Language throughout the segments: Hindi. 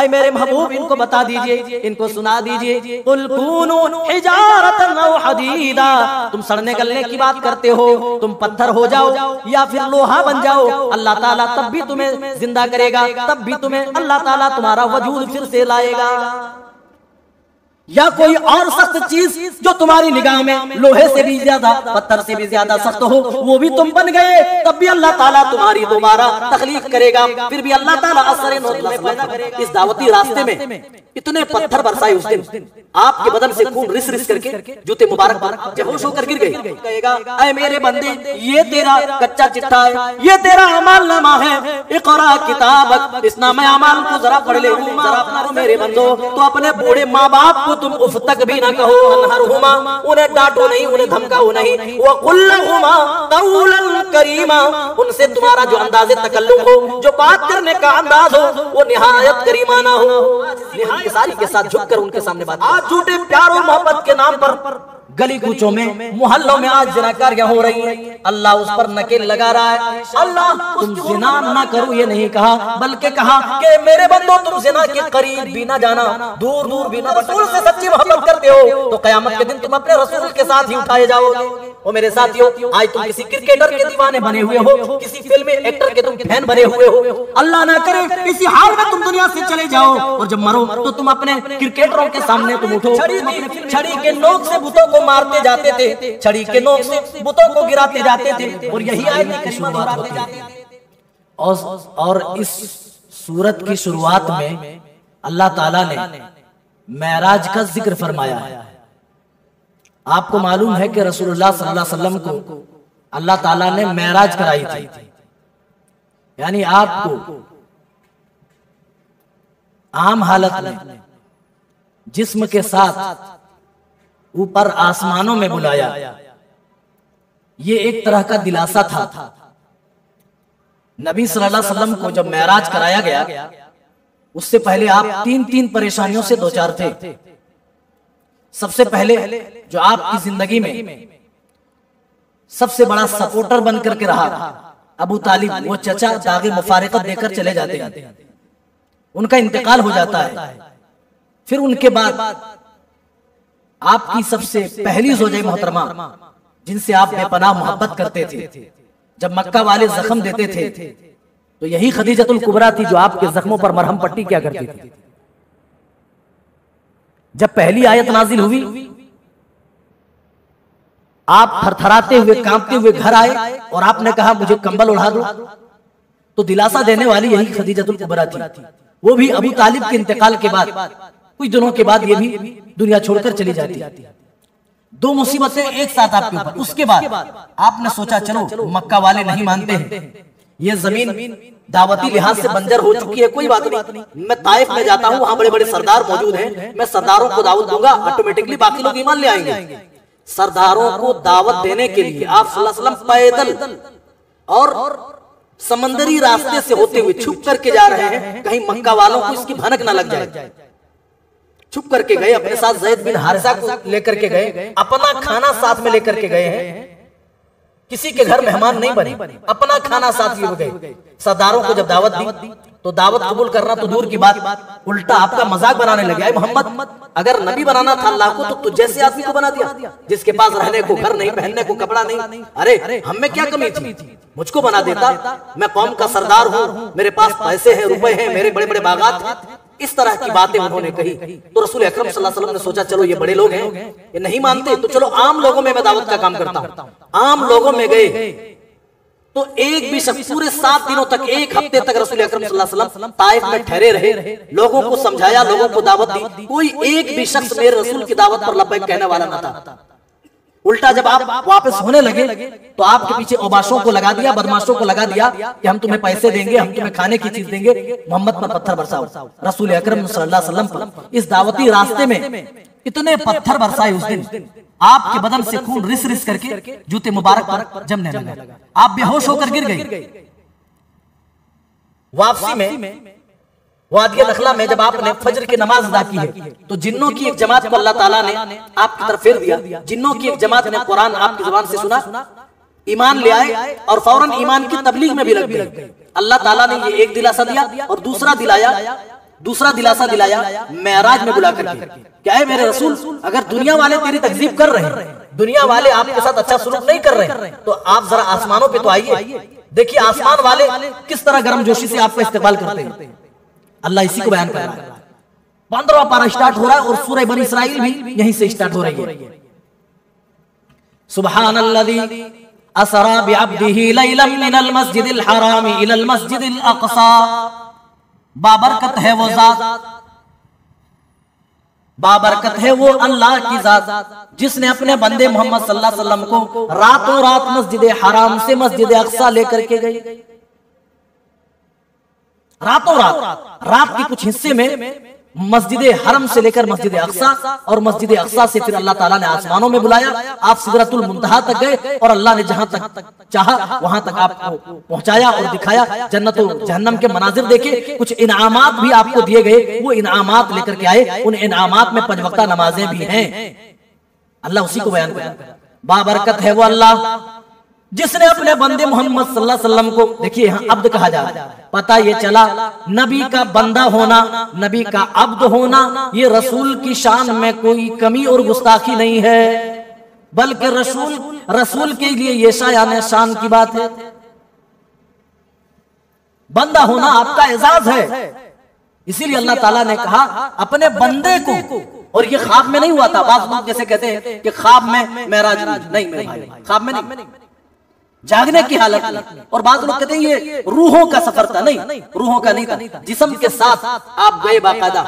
ऐ मेरे महबूब इनको बता दीजिए, इनको सुना दीजिए। कुल कूनू हिजारतन औ हदीदा, तुम सड़ने गलने की बात करते हो, तुम पत्थर हो जाओ या फिर लोहा बन जाओ, अल्लाह ताला तब भी तुम्हें जिंदा करेगा, तब भी तुम्हें अल्लाह ताला तुम्हारा वजूद फिर से लाएगा। या कोई और सख्त चीज जो तुम्हारी निगाह में लोहे से भी ज्यादा, पत्थर से भी ज्यादा सख्त हो, वो भी तुम बन गए, तब भी अल्लाह ताला तुम्हारी दोबारा तखलीक करेगा, फिर भी अल्लाह ताला असर नौतला पैदा करेगा। इस दावती रास्ते में इतने पत्थर बरसाए उस दिन, आपके बदन से खून रिस रिस करके जूते मुबारक पर बेहोश होकर गिर गए। कहेगा ऐ मेरे बंदे, ये तेरा कच्चा चिट्ठा है, ये तेरा अमाल नामा है, इक़रा किताबक, इस नामे अमाल को जरा पढ़ ले, जरा अपना मेरे बंदो। तो अपने बूढ़े माँ बाप को तुम उफ तक भी ना कहो, अनहरहुमा, उन्हें डांटो नहीं, उन्हें धमकाओ नहीं, वक़ुल लहुमा क़ौलन करीमा, उनसे तुम्हारा जो अंदाज़े तकल्लुम हो, जो बात करने का अंदाज हो, वो निहायत करीमाना हो, सारी के साथ झुककर उनके सामने बात। आज झूठे प्यार और मोहब्बत के नाम पर गली कूचों में, मोहल्लों में आज जिनाकारियां हो रही हैं, अल्लाह उस पर नकेल लगा रहा है। अल्लाह तुम जिना ना करो ये नहीं कहा, बल्कि कहा कि मेरे बंदो तुम जिना के करीब भी ना जाना, दूर दूर भी ना। रसूल से सच्ची मोहब्बत करते हो तो कयामत के दिन तुम अपने रसूल के साथ ही उठाए जाओगे। और मेरे साथियों, आज तुम किसी क्रिकेटर के दीवाने बने हुए हो, किसी फिल्मी एक्टर के तुम फैन बने हुए हो, अल्लाह ना करे इसी हाल में तुम दुनिया से चले जाओ और जब मरो तो तुम अपने क्रिकेटरों के सामने तुम उठो, छड़ी के नोक से बुतों को मारते जाते थे, छड़ी के नोक से बुतों को गिराते जाते थे, और यही आयत करीमा दोहराते जाते थे। और इस सूरत की शुरुआत में अल्लाह ताला ने मेराज का जिक्र फरमाया है। आपको मालूम है कि रसूलुल्लाह सल्लल्लाहु अलैहि वसल्लम को अल्लाह ताला ने मेराज कराई थी, यानी आपको आम हालत में जिस्म के साथ ऊपर आसमानों में बुलाया। ये एक तरह का दिलासा था। नबी सल्लल्लाहु अलैहि वसल्लम को जब मेराज कराया गया, उससे पहले आप तीन तीन परेशानियों से दो चार थे। सबसे पहले जो आपकी जिंदगी में सबसे बड़ा सपोर्टर बन करके रहा, अबू तालिब, वो चचा दागे मुफारिकत देकर चले जाते हैं, उनका इंतकाल हो जाता है। फिर उनके बाद आपकी सबसे पहली ज़ौजे मोहतरमा, जिनसे आप बेपनाह मोहब्बत करते थे, जब मक्का वाले जख्म देते थे तो यही खदीजतुल कुबरा थी जो आपके जख्मों पर मरहम पट्टी क्या करती थी। जब पहली आयत नाजिल हुई, आप थरथराते हुए कांपते हुए घर आए और आपने कहा मुझे कंबल उड़ा दो, तो दिलासा देने वाली यही खदीजतुल कुबरा थी। वो भी अबू तालिब के इंतकाल के बाद कुछ दिनों के बाद ये भी दुनिया छोड़कर चली जाती। दो मुसीबतें एक साथ आपके ऊपर। उसके बाद आपने सोचा चलो मक्का वाले नहीं मानते हैं, ये जमीन दावती लिहाज से बंजर हो चुकी है, कोई बात नहीं, मैं ताइफ में जाता हूँ, वहां बड़े बड़े सरदार मौजूद हैं, मैं सरदारों को दावत दूंगा, ऑटोमेटिकली बाकी लोग ईमान ले आएंगे। सरदारों को दावत देने के लिए आप सल्लल्लाहु अलैहि वसल्लम पैदल और समंदरी रास्ते से होते हुए छुप करके जा रहे हैं, कहीं मक्का वालों को इसकी भनक ना लग जाए। छुप करके गए, अपने साथ ज़ैद बिन हारिसा को लेकर के गए, अपना खाना साथ में लेकर के गए हैं, किसी के घर मेहमान नहीं बने, अपना खाना साथ लिए गए। सरदारों को जब दावत दी तो दावत कबूल करना तो दूर की बात, उल्टा आपका मजाक बनाने लगे। मोहम्मद, अगर नबी बनाना था अल्लाह को तो जैसे आदमी को बना दिया, जिसके पास रहने को घर नहीं, पहनने को कपड़ा नहीं, अरे हम में क्या कमी थी, मुझको बना देता, मैं कौम का सरदार हूँ, मेरे पास पैसे हैं, रुपए हैं, मेरे बड़े बड़े बागात हैं। इस तरह की बातें उन्होंने कही तो रसूल अकरम सल्लल्लाहु अलैहि वसल्लम ने सोचा चलो ये बड़े लोग हैं, ये नहीं मानते तो चलो आम लोगों में मैं दावत का काम करता हूँ। आम लोगों में गए तो एक भी शख्स पूरे 7 दिनों तक, 1 हफ्ते तक रसूल अकरम सल्लल्लाहु अलैहि वसल्लम ताइफ में ठहरे रहे, लोगों को समझाया, लोगों को दावत दी, कोई एक भी शख्स मेरे रसूल की दावत पर लब्बैक कहने वाला न था। उल्टा जब आप वापस होने लगे तो आपके पीछे ओबाशों को लगा दिया, बदमाशों को लगा दिया कि हम तुम्हें पैसे देंगे, हम तुम्हें खाने की चीज देंगे, मोहम्मद पर पत्थर बरसाओ। रसूल अकरम सल्लल्लाहु अलैहि वसल्लम पर इस दावती रास्ते में इतने पत्थर बरसाए उस दिन, आपके बदन से खून रिस रिस करके जूते मुबारक पर जमने लगा, आप बेहोश होकर गिर गए। वापसी में वादिया नखला में जब आपने फजर की नमाज अदा की है तो जिन्नों की एक जमात को अल्लाह ताला ने आपकी तरफ फेर दिया, जिन्नों की एक जमात ने कुरान आपकी जुबान से सुना, ईमान ले आए और फौरन ईमान की तबलीग में भी लग गए। अल्लाह ताला ने ये एक दिलासा दिया और दूसरा दिलाया, दूसरा दिलासा दिलाया मेराज में बुला करके, क्या है मेरे रसूल, अगर दुनिया वाले तेरी तकजीब कर रहे हैं, दुनिया वाले आपके साथ अच्छा सलूक नहीं कर रहे, तो आप जरा आसमानों पे तो आइए, देखिए आसमान वाले किस तरह गर्मजोशी से आपका इस्तेमाल करते हैं। अल्लाह इसी को बयान कर रहा है। 15वां पारा स्टार्ट हो रहा है और सूरह बनी इसराइल भी यहीं से स्टार्ट हो रही है। सुब्हानल्लज़ी असरा बिअब्दिही लैलन मिनल मस्जिदिल हराम इलल मस्जिदिल अक़सा। बाबरकत है वो जात, बाबरकत है वो अल्लाह की जात जिसने अपने बंदे मोहम्मद सल्लल्लाहु अलैहि वसल्लम को रातों रात मस्जिद हराम से मस्जिद अक़सा लेकर के गई। रातों रात के कुछ हिस्से में मस्जिद हरम से लेकर मस्जिद अक़सा और मस्जिद अक़सा से फिर अल्लाह ताला ने आसमानों में बुलाया। आप सिदरतुल मुंतहा तक गए और अल्लाह ने जहां तक चाहा वहां तक आपको पहुंचाया और दिखाया। जन्नत और जहन्नम के मनाजिर देखे, कुछ इनामात भी आपको दिए गए, वो इनामात लेकर के आए। उन इनामात में 5 वक्ता नमाजें भी हैं। अल्लाह उसी को बयान कर, बाबरकत है वो अल्लाह जिसने अपने बंदे मोहम्मद सल्लल्लाहु अलैहि वसल्लम को, देखिए यहाँ अब्द कहा जा रहा है, पता ये चला नबी का बंदा होना, नबी का अब्द होना, ये रसूल की शान में कोई कमी और गुस्ताखी नहीं है, बल्कि रसूल के लिए ये शान की बात है। बंदा होना आपका एजाज है। इसीलिए अल्लाह ताला ने कहा अपने बंदे को, और ये ख्वाब में नहीं हुआ था। बात लोग जैसे कहते हैं कि ख्वाब में मेराज नहीं, मेरे भाई ख्वाब में नहीं, जागने की हालत में। और बाद लोग कहते हैं ये रूहों का सफर था, नहीं, रूहों का नहीं था, जिस्म के साथ आप गए बाकायदा।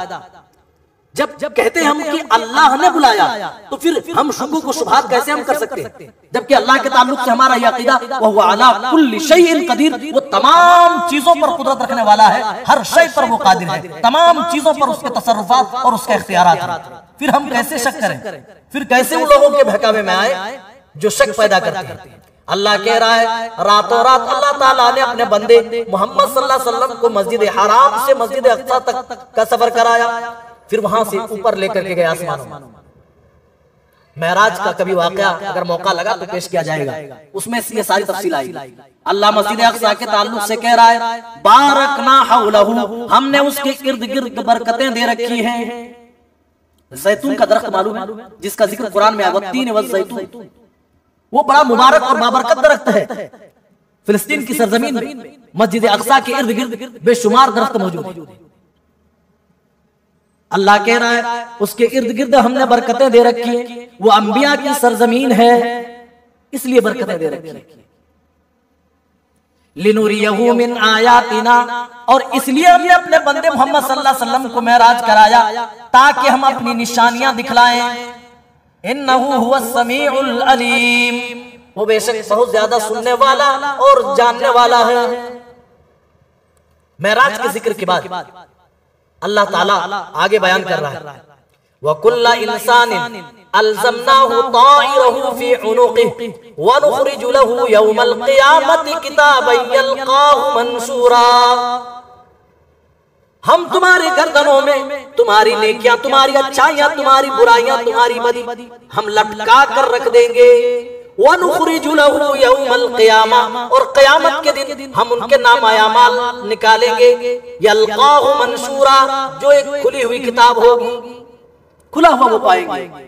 जब कहते हैं हम कि अल्लाह ने बुलाया, तो फिर हम शुक्र को शुभात कैसे हम कर सकते हैं, जबकि अल्लाह के ताल्लुक से हमारा यह अकीदा वह अला कुल्ली शैइन कदीर, वो तमाम चीजों पर कुदरत रखने वाला है, हर शय पर वो कादिर है, तमाम चीजों पर उसके तसर्रुफात और उसके इख्तियारात हैं। फिर हम कैसे शक करें, फिर कैसे उन लोगों के बहकावे में आए जो शक पैदा करते हैं। अल्लाह कह रहा है रातों रात अल्लाह ताला ने अपने बंदे मोहम्मद सल्लल्लाहु अलैहि वसल्लम को मस्जिद हराम से मस्जिद अक़सा तक का सफर कराया, फिर वहां से ऊपर लेकर के गए आसमानों में। मेराज का कभी वाकया अगर मौका लगा तो पेश किया जाएगा, उसमें ये सारी तफसील आएगी। अल्लाह मस्जिद अक़सा के ताल्लुक से कह रहा है बारकना हौलहू, हमने उसके इर्द गिर्द बरकतें दे रखी हैं। जैतून का दरख्त मालूम है जिसका जिक्र कुरान में आया, तीन वज़ जैतून, वो बड़ा मुबारक और बाबरकत दरख्त है। फिलिस्तीन की सरजमीन में मस्जिद अक़सा के इर्द गिर्द बेशुमार दरख्त मौजूद है। अल्लाह कह रहा है उसके इर्द गिर्द हमने बरकतें दे रखी है, वो अंबिया की सरजमीन है इसलिए बरकतें दे रखी है। लिनुरियहु मिन आयातिना, और इसलिए हमने अपने बंदे मोहम्मद सल्लल्लाहु अलैहि वसल्लम को मेराज कराया ताकि हम अपनी निशानियां दिखलाएं। इन्नहु हुवस समीउल अलीम, वो बेशक बहुत ज्यादा सुनने वाला और जानने वाला है। मेराज के जिक्र के बाद अल्लाह ताला आगे बयान कर रहा है व कुल्ला इंसानिन अलज़मनाहु ताइरहु फी उनुक़िहि व नुख़रिजु लहु यौमल क़ियामति किताबन यल्क़ाहु मंशूरा। हम तुम्हारे गर्दनों में तुम्हारी नेकियां, तुम्हारी अच्छाइयां, तुम्हारी बुराइयां, तुम्हारी बदी हम लटका कर रख देंगे। वनुख़रिजु लहु यौमल क़ियामा, और क़यामत के दिन हम उनके नाम-ए-आमाल निकालेंगे। यल्क़ाहु मंशूरा, जो एक खुली हुई किताब होगी, खुला हुआ वो पाएंगे।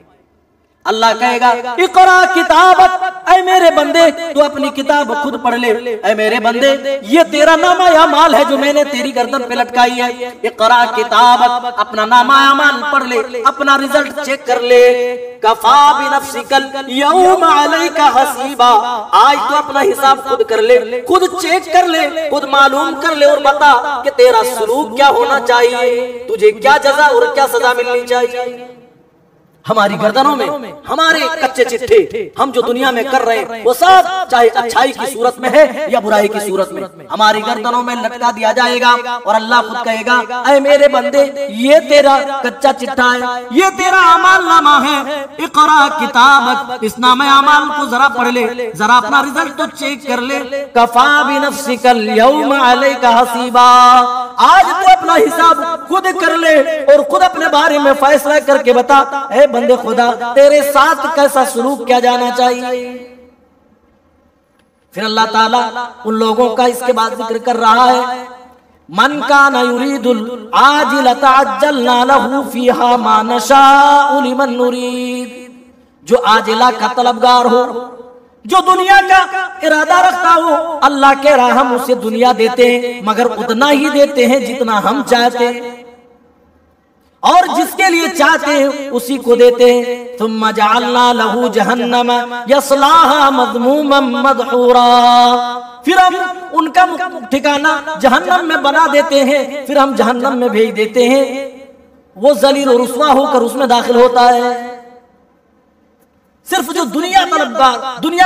अल्लाह कहेगा इक़रा किताबक, ऐ मेरे बंदे तू अपनी किताब खुद पढ़ ले। ऐ मेरे बंदे ये तेरा नामा-ए-आमाल है जो मैंने तेरी गर्दन पे लटकाई है। इक़रा किताबक, अपना नामा-ए-आमाल पढ़ ले, अपना रिजल्ट चेक कर ले। कफ़ा बिनफ़्सिकल यौमा अलैका हसीबा, आज तो अपना हिसाब खुद कर ले, खुद चेक कर ले, खुद मालूम कर ले और बता कि तेरा सलूक क्या होना चाहिए, तुझे क्या जज़ा और क्या सजा मिलनी चाहिए। हमारी गर्दनों में हमारे कच्चे चिट्ठे हम जो दुनिया में कर रहे हैं वो सब चाहे अच्छाई की सूरत में है या बुराई की सूरत में हमारी गर्दनों में लटका दिया जाएगा। और अल्लाह खुद कहेगा ऐ मेरे बंदे ये तेरा कच्चा चिट्ठा है, ये तेरा अमाल नामा है। इक़रा किताबक, इस नामा-ए-आमाल को जरा पढ़ ले, जरा अपना रिजल्ट तो चेक कर ले। कफ़ा बिनफ़्सिकल यौमा अलैका हसीबा, आज तो अपना हिसाब खुद कर ले और खुद अपने बारे में फैसला करके बता ऐ बंदे खुदा तेरे साथ कैसा सलूक किया जाना चाहिए। फिर अल्लाह ताला उन लोगों का इसके बाद जिक्र कर रहा है मन काना युरीदुल आजिलता अज्जलना लहू फीहा मा नशाउ लिमन नुरीद। जो आजिला का तलबगार हो, जो दुनिया का इरादा रखता हो, अल्लाह के राह हम उसे दुनिया देते हैं, मगर उतना ही देते हैं जितना हम चाहते हैं, और जिसके लिए चाहते हैं उसी को देते हैं। तुम्मा जअलना लहू जहन्नम यस्लाहा मज़मूमम मदहूरा। फिर हम उनका ठिकाना जहन्नम में बना देते हैं, फिर हम जहन्नम में भेज देते हैं, वो जलील और रुस्वा होकर उसमें दाखिल होता है। सिर्फ जो दुनिया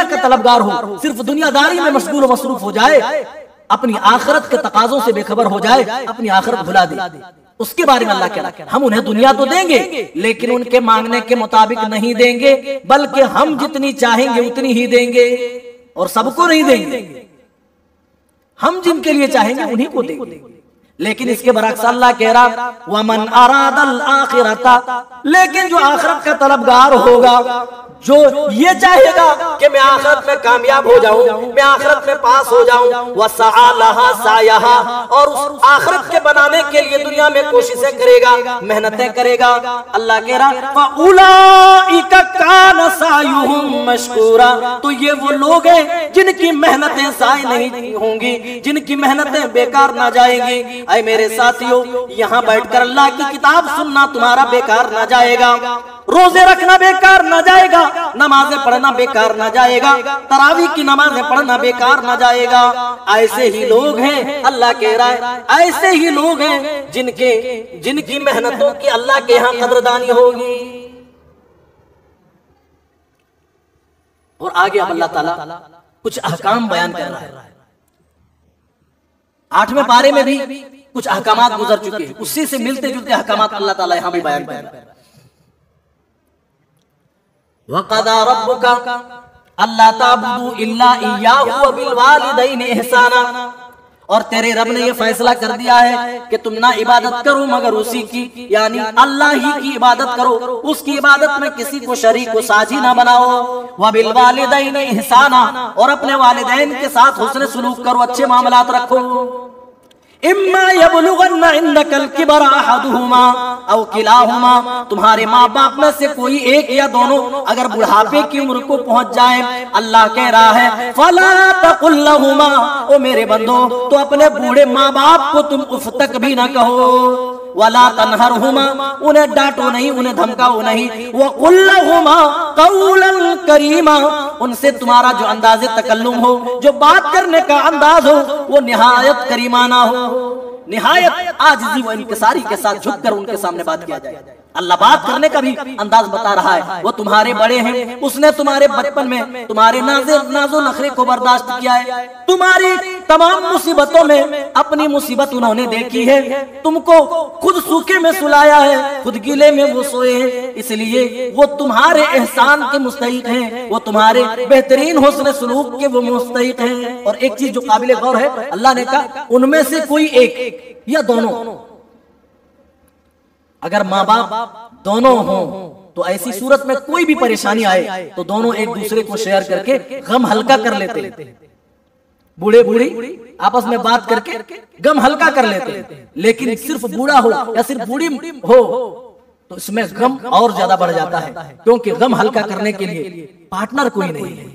का तलबगार हो, सिर्फ दुनियादारी में मशगूल मसरूफ हो जाए, अपनी आखिरत के तकाजों से बेखबर हो जाए, अपनी आखिरत भुला दे, उसके बारे में अल्लाह कह रहा है हम उन्हें दुनिया तो देंगे लेकिन उनके मांगने के मुताबिक नहीं देंगे, बल्कि हम जितनी चाहेंगे उतनी ही देंगे, और सबको नहीं देंगे, हम जिनके लिए चाहेंगे उन्हीं को देंगे। लेकिन इसके बरअक्स अल्लाह कह रहा वमन अरादल आखिरता, लेकिन जो आखिरत का तलबगार होगा, जो ये चाहेगा कि मैं आखिरत में कामयाब हो जाऊं, मैं आखिरत में पास हो जाऊं, वसआ लहा सायहा, और उस आखिरत के बनाने के लिए दुनिया में कोशिशें करेगा, मेहनतें करेगा। अल्लाह कह रहा फउलाइका कान सायुहुम मशकूरा, तो ये वो लोग हैं जिनकी मेहनतें साय नहीं होंगी, जिनकी मेहनतें बेकार ना जाएंगी। ऐ मेरे साथियों, यहाँ बैठकर अल्लाह की किताब सुनना तुम्हारा बेकार ना जाएगा, रोजे रखना बेकार ना जाएगा, नमाजें पढ़ना बेकार ना जाएगा, तरावी की नमाजें पढ़ना बेकार ना जाएगा। ऐसे ही लोग हैं, अल्लाह कह रहा है ऐसे ही लोग हैं जिनकी मेहनतों की अल्लाह के यहाँ कदरदानी होगी। और आगे अब अल्लाह ताला कुछ अहकाम बयान कर रहा है। 8वें पारे में भी कुछ अहकामात गुजर चुके हैं, उसी से मिलते जुलते अहकामात अल्लाह ताला यहाँ भी बयान कर रहा है। वक़दा रब्बुका अल्ला ताबुदू इल्ला इय्याहु व बिल वालिदैनि इहसाना, और तेरे रब ने यह फैसला कर दिया है कि तुम ना इबादत करो मगर उसी की, यानी अल्लाह ही की इबादत करो, उसकी इबादत में किसी को शरीक व साझी ना बनाओ। व बिल वालिदैनि इहसाना, और अपने वालिदैन के साथ हुस्न सलूक करो, अच्छे मामलात रखो। इम्मा यबलुगन्ना इंदकल किबरा अहदुहुमा औ किलाहुमा, तुम्हारे माँ बाप में से कोई एक या दोनों अगर बुढ़ापे की उम्र को पहुंच जाए, अल्लाह कह रहा है फला तकुल लहुमा, ओ मेरे बंदो तो अपने बूढ़े माँ बाप को तुम उफ तक भी ना कहो, वला तनहरहुमा, उन्हें डांटो नहीं, उन्हें धमकाओ नहीं, वकुल लहुमा कौलन करीमा, उनसे तुम्हारा जो अंदाज़े तकल्लुम हो, जो बात करने का अंदाज हो, वो निहायत करीमाना हो, निहायत आजिज़ी व इंकिसारी के साथ झुककर उनके सामने बात किया जाए। अल्लाह बात करने का भी अंदाज बता रहा है, वो तुम्हारे बड़े हैं, उसने तुम्हारे बचपन में तुम्हारे नाजो नखरे को बर्दाश्त किया है, तुम्हारी तमाम मुसीबतों में अपनी मुसीबत उन्होंने देखी है, तुमको खुद सूखे में सुलाया है, खुद गीले में वो सोए हैं, इसलिए वो तुम्हारे एहसान के मुस्तहिक हैं, वो तुम्हारे बेहतरीन हुस्न सलूक के वो मुस्तहिक हैं। और एक चीज जो काबिल गौर है, अल्लाह ने कहा उनमें से कोई एक या दोनों, अगर माँ बाप दोनों हों तो ऐसी सूरत में कोई भी परेशानी आए तो दोनों एक दूसरे को शेयर करके गम हल्का कर लेते, बूढ़े बूढ़ी आपस में बात करके गम हल्का कर लेते। लेकिन सिर्फ बूढ़ा हो या सिर्फ बूढ़ी हो तो इसमें गम और ज्यादा बढ़ जाता है, क्योंकि गम हल्का करने के लिए पार्टनर कोई नहीं है।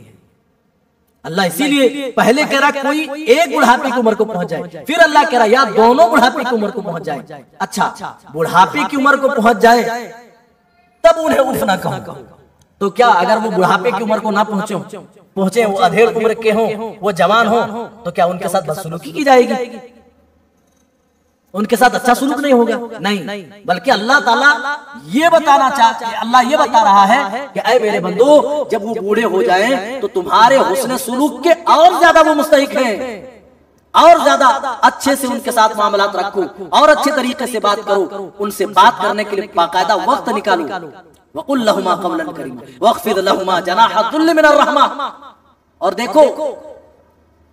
अल्लाह इसीलिए पहले कह रहा कोई एक बुढ़ापे की उम्र को पहुंच जाए, फिर अल्लाह कह रहा या दोनों बुढ़ापे की उम्र को पहुंच जाए। अच्छा, बुढ़ापे की उम्र को पहुंच जाए तब उन्हें उफ ना कहो, तो क्या अगर वो बुढ़ापे की उम्र को ना पहुंचे, वो अधेड़ उम्र के हों, वो जवान हो, तो क्या उनके साथ बदसलूकी की जाएगी? उनके साथ अच्छा सुलूक नहीं होगा? नहीं, बल्कि अल्लाह ताला ये बताना चाहते हैं, अल्लाह ये बता रहा है कि ऐ मेरे बंदो, जब वो बूढ़े हो जाएं तो तुम्हारे हुस्न सलूक के और ज्यादा वो मुस्तहिक हैं, और ज्यादा अच्छे से उनके साथ मामलात रखो और अच्छे तरीके से बात करो, उनसे बात करने के लिए बाकायदा वक्त निकालो। वकुल लहुमा कौलन करीमा वख्फिद लहुमा जनाह दुल्ल मिनर रहमा, और देखो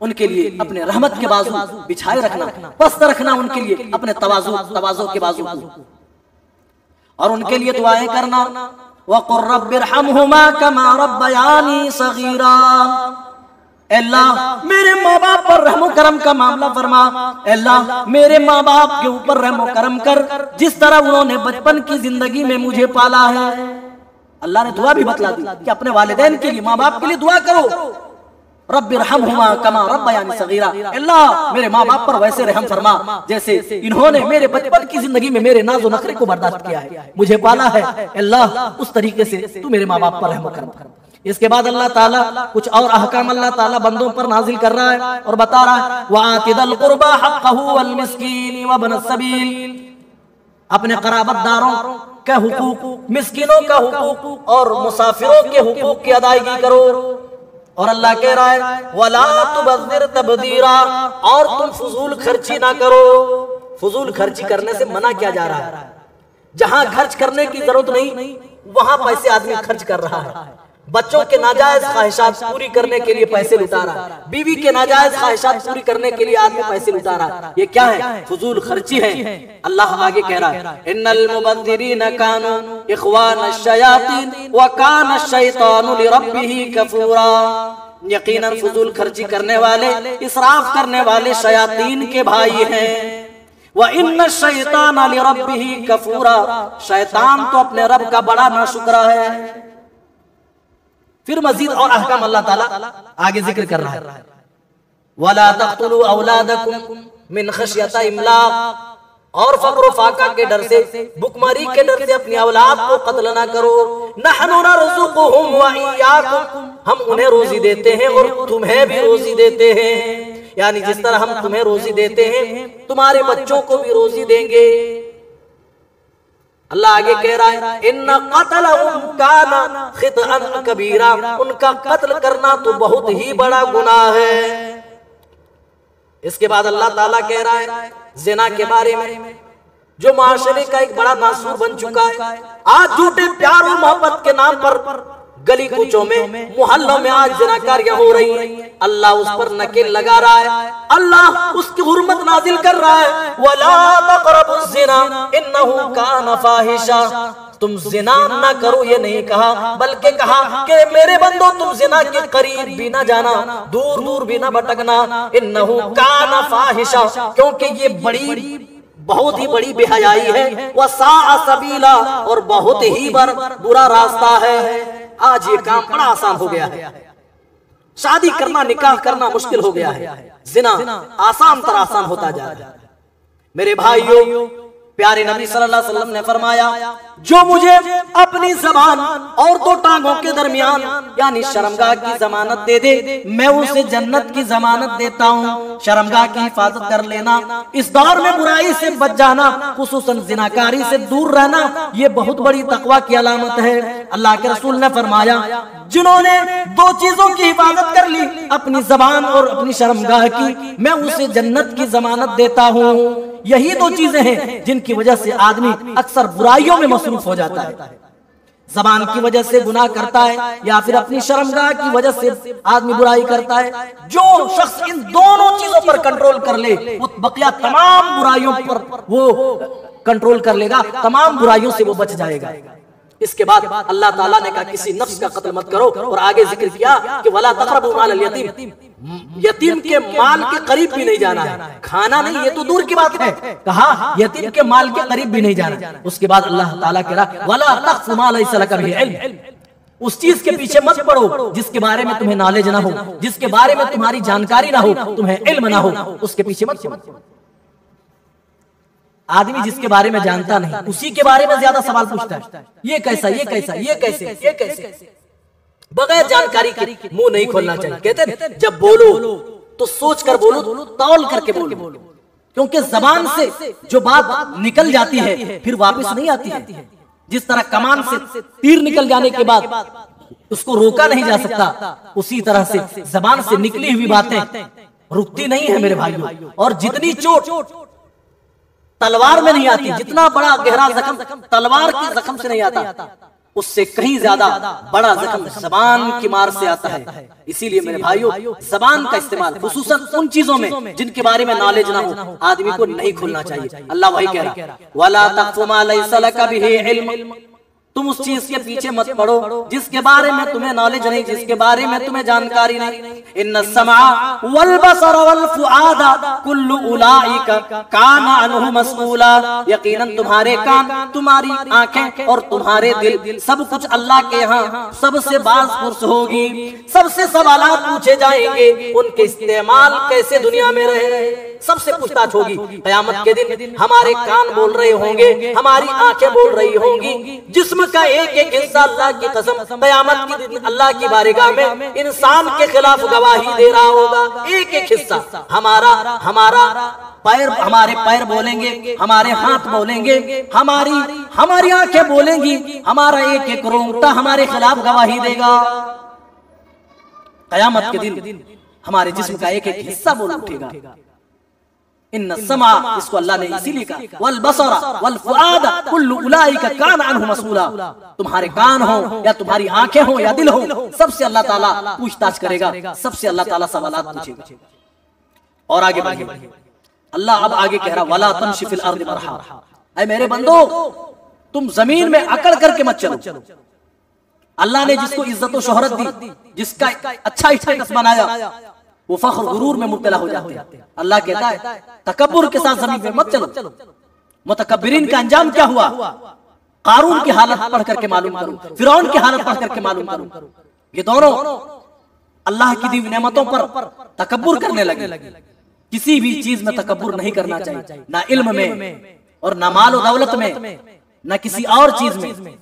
उनके लिए अपने रहमत के बाजू बिछाए रखना, पस्त रखना उनके लिए अपने तवाज़ु के बाजू को, और उनके लिए दुआएं करना। वक़ुर रब्बिरहमहुमा कमा रब्बयानी सगीरा, अल्लाह मेरे माँ बाप पर रहमो करम का मामला फरमा। अल्लाह मेरे माँ बाप के ऊपर रहमो करम कर, जिस तरह उन्होंने बचपन की जिंदगी में मुझे पाला है। अल्लाह ने दुआ भी बतला दी कि अपने वालिदैन के लिए, माँ बाप के लिए दुआ करो। रब्बिरहमहुमा कमा रब्बयानी सगीरा, अल्लाह मेरे माँ बाप पर वैसे रहम फरमा जैसे इन्होंने मेरे बचपन की जिंदगी में मेरे नाज़ो नखरे को बर्दाश्त किया है, मुझे पाला है। अल्लाह उस तरीके से तू मेरे माँ बाप पर रहम करम कर। इसके बाद अल्लाह ताला कुछ और अहकाम अल्लाह ताला बंदों पर नाजिल कर रहा है और बता रहा है, वातिदल कुर्बा हक़्क़हु वल मिस्कीन वब्न सबील, अपने क़राबतदारों के हुकूक, मिस्कीनों का हुकूक और मुसाफिरों के हुकूक की अदायगी करो। और अल्लाह कह रहा है वला तुबज़्ज़िर तबज़ीरा, और तुम फजूल खर्ची ना करो। फजूल खर्ची करने से मना किया जा रहा है। जहां खर्च करने की जरूरत नहीं वहां पैसे आदमी खर्च कर रहा है। बच्चों के नाजायज ख्वाहिशात पूरी करने के लिए पैसे लुटा रहा है, बीवी के नाजायज ख्वाहिशात पूरी करने के लिए आदमी पैसे लुटा रहा है। ये क्या है? फजूल खर्ची है। अल्लाह आगे कह रहा है इन्नल मुबद्दिरीन कानू इख्वानश शयातीन व कानश शैतानु लिरब्बिही कफूरा, यकीनन फजूल खर्ची करने वाले, इसराफ करने वाले शयातीन के भाई हैं। व इन्न शैतान लिरब्बिही कफूरा, शैतान तो अपने रब का बड़ा नाशुक्रा है। फिर मजीद और अहकाम अल्लाह ताला आगे जिक्र कर रहा है, वला तक़्तुलू औलादकुम मिन खशियत इमलाक, और फक़्र फाका के डर से, भुखमरी के डर से अपनी औलाद को कत्ल ना करो। नहनु नरज़ुक़ुहुम व इय्याकुम, हम उन्हें रोजी देते हैं और तुम्हें भी रोजी देते हैं। यानी जिस तरह हम तुम्हें रोजी देते हैं तुम्हारे बच्चों को भी रोजी देंगे। अल्लाह आगे कह रहा है इन्ना क़त्लहुम काना ख़ितअन कबीरा, उनका कत्ल करना तो बहुत ही बड़ा गुनाह है। इसके बाद अल्लाह ताला कह रहा है ज़िना के बारे में, जो माशरे का एक बड़ा नासूर बन चुका है। आज झूठे प्यार और मोहब्बत के नाम पर गली कूचों में, मोहल्लों में आज ज़िनाकारियां हो रही हैं। अल्लाह उस पर नकेल लगा रहा है, अल्लाह उसकी हुर्मत नाजिल कर रहा है, वला तक़रबुज़ ज़िना इन्नहु कान फ़ाहिशा, तुम जिना ना करो ये नहीं कहा, बल्कि कहा कि मेरे बंदो तुम जिना के करीब भी ना जाना, दूर दूर भी ना भटकना। इन्नहु कान फ़ाहिशा, क्योंकि ये बहुत ही बड़ी बेहयाई है। वसाअ सबीला, और बहुत ही बुरा रास्ता है। आज ये काम बड़ा आसान हो गया है, शादी करना, निकाह करना मुश्किल हो गया है। जिना आसान तर आसान होता जा रहा है। मेरे भाइयों, प्यारे नबी सल्लल्लाहु अलैहि वसल्लम ने फरमाया, जो मुझे अपनी ज़बान और दो टांगों के दरमियान यानी शर्मगाह की जमानत दे दे, मैं उसे जन्नत की जमानत देता हूँ। शर्मगाह की हिफाजत कर लेना, इस दौर में बुराई से बच जाना, खुसूसन जिनाकारी से दूर रहना, ये बहुत बड़ी तकवा की अलामत है। अल्लाह के रसूल ने फरमाया, जिन्होंने दो चीजों की हिफाजत कर ली, अपनी जबान और अपनी शर्मगाह की, मैं उसे जन्नत की जमानत देता हूँ। यही दो चीजें हैं जिनकी वजह से आदमी अक्सर बुराइयों में मसरूफ हो जाता है। जबान की वजह से गुनाह करता है या फिर अपनी शर्मगाह की वजह से आदमी बुराई करता है। जो शख्स इन दोनों चीजों पर कंट्रोल कर ले, वो बकिया तमाम बुराइयों पर वो कंट्रोल कर लेगा, तमाम बुराइयों से वो बच जाएगा। इसके बाद अल्लाह ताला ने कहा किसी नफ्स का कत्ल मत करो, और आगे जिक्र किया कि वला तक़रबू माल यतीम, यतीम के माल के करीब भी नहीं जाना है। खाना नहीं, ये तो दूर की बात है, कहा यतीम के माल के करीब भी नहीं जाना। उसके बाद अल्लाह ताला कह रहा वला तक़्फ़ु मा लैसा लका बिही इल्म, उस चीज के पीछे मत पड़ो जिसके बारे में तुम्हें नॉलेज ना हो, जिसके बारे में तुम्हारी जानकारी ना हो, तुम्हें इल्म ना हो, उसके पीछे मत पड़ो। आदमी जिसके बारे में जानता नहीं, उसी के बारे में ज्यादा सवाल पूछता है, ये कैसा, ये कैसा, ये कैसे, ये कैसे। बगैर जानकारी के मुंह नहीं खोलना चाहिए। कहते हैं जब बोलो तो सोच कर बोलो, तौल करके बोलो, क्योंकि जबान से जो बात निकल जाती है फिर वापस नहीं आती है। जिस तरह कमान से तीर निकल जाने के बाद उसको रोका नहीं जा सकता, उसी तरह से जबान से निकली हुई बातें रुकती नहीं है मेरे भाइयों। और जितनी चोट तलवार में नहीं आती, जितना बड़ा गहरा जख्म तलवार के जख्म से नहीं आता, उससे कहीं ज्यादा बड़ा जख्म जबान की मार से आता है। इसीलिए मेरे भाइयों, जबान का इस्तेमाल खुसूसन उन चीजों में जिनके बारे में नॉलेज ना हो, आदमी को नहीं खोलना चाहिए। अल्लाह वही कह रहा वला तक़्फ़ु मा लैसा लका बिही इल्म, तुम उस चीज के पीछे मत पड़ो जिसके बारे में तुम्हें नॉलेज नहीं, जिसके बारे में तुम्हें जानकारी नहीं। इन्न समा वल बसर वल फुआदा कुल्लु उलाइका कान अन्हु मसऊला, यकीनन तुम्हारे कान, तुम्हारी आंखें और तुम्हारे दिल सब कुछ अल्लाह के यहाँ सबसे बाज़पुरस होगी, सबसे सवालात पूछे जाएंगे। उनके इस्तेमाल कैसे दुनिया में रहे सबसे पूछताछ होगी। क़यामत के दिन हमारे कान बोल रहे होंगे, हमारी आंखें बोल रही होंगी, जिस्म का एक एक हिस्सा अल्लाह की कसम क़यामत के दिन अल्लाह की बारगाह में इंसान के खिलाफ गवाही दे रहा होगा। एक एक हिस्सा हमारा पैर, हमारे पैर बोलेंगे, हमारे हाथ बोलेंगे, हमारी आंखें बोलेंगी, हमारा एक एक रोंगटा हमारे खिलाफ गवाही देगा। क़यामत के दिन हमारे जिस्म का एक एक हिस्सा बोल उठेगा। इन्न समा, इसको अल्लाह ने इसीलिए कहा, वल बसरा वल फुआदा कुल्लु उलाइका कान अन्हु मसऊला, तुम्हारे कान हो या तुम्हारी आंखें हो या दिल हो, सबसे अल्लाह ताला पूछताछ करेगा, सबसे अल्लाह ताला सवालात पूछेगा। और आगे बढ़िए, अल्लाह अब आगे कह रहा, वला तमशी फिल अर्दि मरहा, ऐ मेरे बंदो तुम जमीन में अकड़ करके मत चलो। अल्लाह ने जिसको इज्जत और शोहरत दी, जिसका अच्छा स्टेटस बनाया, वो फख्र गुरूर में मुब्तला हो जाते हैं। अल्लाह कहता है तकब्बुर के साथ जमीन में मत चलो। मुतकब्बिरीन का अंजाम क्या हुआ? कारून की हालत पढ़ करके मालूम करो, फिरौन की हालत पढ़ करके मालूम करो। ये दोनों अल्लाह की दी नेमतों पर तकब्बुर करने लगे। किसी भी चीज में तकब्बुर नहीं करना चाहिए, ना इल्म में और ना माल और दौलत में, ना किसी और चीज में,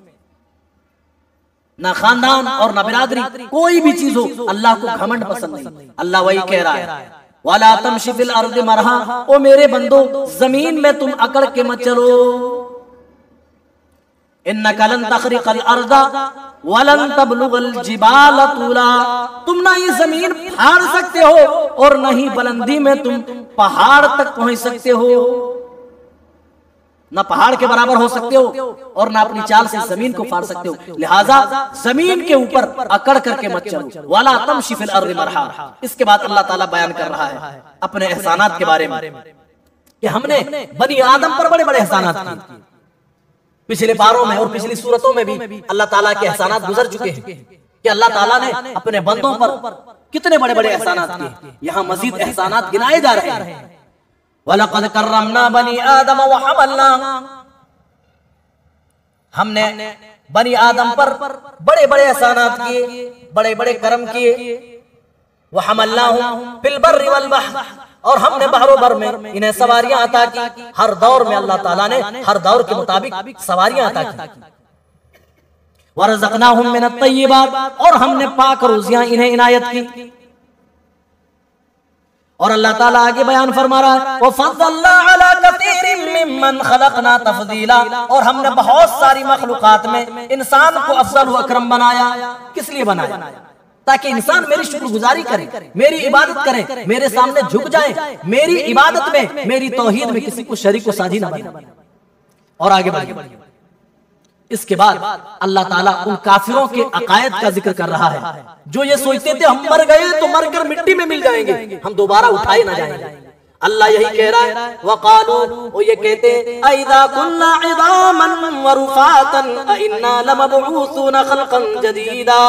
ना खानदान और ना बिरादरी, कोई भी चीज हो, अल्लाह को घमंड पसंद नहीं। अल्लाह वही कह रहा है, वाला तमशी फिल अर्दि मरहा, ओ मेरे बंदो जमीन में तुम अकड़ के मत चलो। इन्नका लन तखरिकल अर्दा वलन तबलुगल जिबाल तूला, तुम ना ये जमीन फाड़ सकते हो और न ही बुलंदी में तुम पहाड़ तक पहुंच सकते हो। ना पहाड़ के बराबर हो सकते हो और ना अपनी चाल से जमीन को फाड़ सकते हो। लिहाजा जमीन के ऊपर अकड़ करके मत चलो। वाला तमशी फिल अर्दि मरहा। इसके बाद अल्लाह ताला बयान कर रहा है अपने एहसानात के बारे में कि हमने बनी आदम पर बड़े बड़े एहसानात किए। पिछले बारों में और पिछली सूरतों में भी अल्लाह ताला के एहसानात गुजर चुके हैं कि अल्लाह ताला ने अपने बंदों पर कितने बड़े बड़े एहसानात किए। यहाँ मजीद एहसानात गिनाए जा रहे हैं। वलक़द कर्रमना बनी आदम व हमलना, हमने बनी आदम पर बड़े बड़े एहसानात किए, बड़े बड़े कर्म किए। व हमलनाहुम फिल बर्रि वल बहर, और हमने बहरो बर में इन्हें सवारियां अता की। हर दौर में अल्लाह ताला ने हर दौर के मुताबिक सवारियां अता की। व रज़क़नाहुम मिनत तय्यिबात, और हमने पाक रोजियां इन्हें इनायत की। और अल्लाह ताला आगे बयान फरमा रहा है, वफ़ज़्ज़लना अला कसीरिम मिम्मन खलक़ना तफ़ज़ीला, और हमने बहुत सारी मखलूक़ात में इंसान को अफ़ज़ल व अकरम बनाया। किस लिए बनाया? ताकि इंसान मेरी शुक्रगुजारी करे, मेरी इबादत करे, मेरे सामने झुक जाए, मेरी इबादत में, मेरी तौहीद में किसी को शरीक व साझी न बने। और आगे बढ़िए, इसके बाद अल्लाह ताला उन काफिरों के अकायद का जिक्र कर रहा है जो ये सोचते थे हम मर गए तो मरकर मिट्टी में मिल जाएंगे, हम दोबारा उठाए ना जाएंगे। अल्लाह यही कह रहा है, वक़ालू, वो ये कहते अइज़ा कुन्ना इज़ामन व रुफ़ातन अइन्ना लमबऊसून ख़ल्क़न जदीदा,